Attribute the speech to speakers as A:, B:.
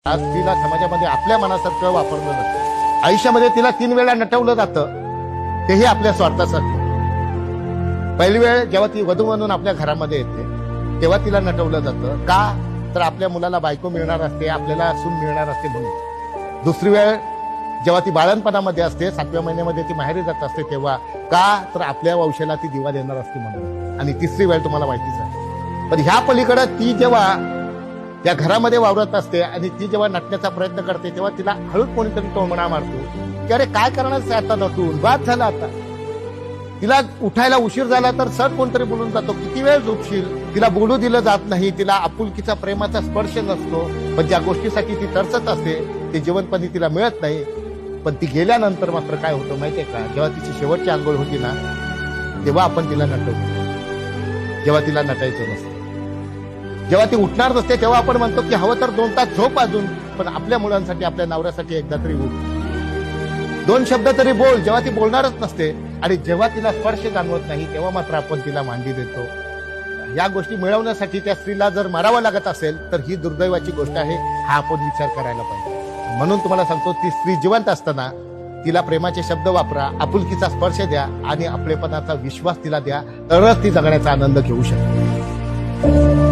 A: आज तिला समाजामध्ये आपल्या मनासारखं वापरलं जातं. आयुष्यामध्ये तिला 3 वेळा नटवलं जातं, तेही आपल्या स्वार्थासाठी. पहिली वेळ जेव्हा ती वधू म्हणून आपल्या घरामध्ये येते तेव्हा तिला नटवलं जातं. का तर आपल्या मुलाला बायको मिळणार असते, आपल्याला सून मिळणार असते म्हणून. दुसरी वेळ जेव्हा ती बाळणपणामध्ये असते, 7व्या महिन्यामध्ये ती माहेरी जात असते तेव्हा. का तर आपल्या वंशाला ती दिवा देणार असते म्हणून. आणि तिसरी वेळ तुम्हाला माहितीच आहे. पण ह्या पलीकडे ती जेव्हा त्या घरामध्ये वावरत असते आणि ती जेव्हा नटण्याचा प्रयत्न करते तेव्हा तिला हळूच कोणीतरी टोमणा मारतो की अरे काय करणार आता नटून, बाद झाला आता. तिला उठायला उशीर झाला तर सर कोणतरी बोलून जातो, किती वेळ झोपशील. तिला बोलू दिलं जात नाही, तिला आपुलकीचा प्रेमाचा स्पर्श नसतो. पण ज्या गोष्टीसाठी ती तरसत असते ते जिवंतपणी तिला मिळत नाही. पण ती गेल्यानंतर मात्र काय होतं माहितीये का, जेव्हा तिची शेवटची आंघोळ होती ना तेव्हा आपण तिला नटवतो, जेव्हा तिला नटायचं नसतं. जेव्हा ती उठणार नसते तेव्हा आपण म्हणतो की हवं तर 2 तास झोप अजून, पण आपल्या मुलांसाठी आपल्या नवऱ्यासाठी एकदा तरी उठ, 2 शब्द तरी बोल. जेव्हा ती बोलणारच नसते आणि जेव्हा तिला स्पर्श जाणवत नाही तेव्हा मात्र आपण तिला मांडी देतो. या गोष्टी मिळवण्यासाठी त्या स्त्रीला जर मारावं लागत असेल तर ही दुर्दैवाची गोष्ट आहे, हा आपण विचार करायला पाहिजे. म्हणून तुम्हाला सांगतो, ती स्त्री जिवंत असताना तिला प्रेमाचे शब्द वापरा, आपुलकीचा स्पर्श द्या आणि आपलेपणाचा विश्वास तिला द्या, तरच ती जगण्याचा आनंद घेऊ शकते.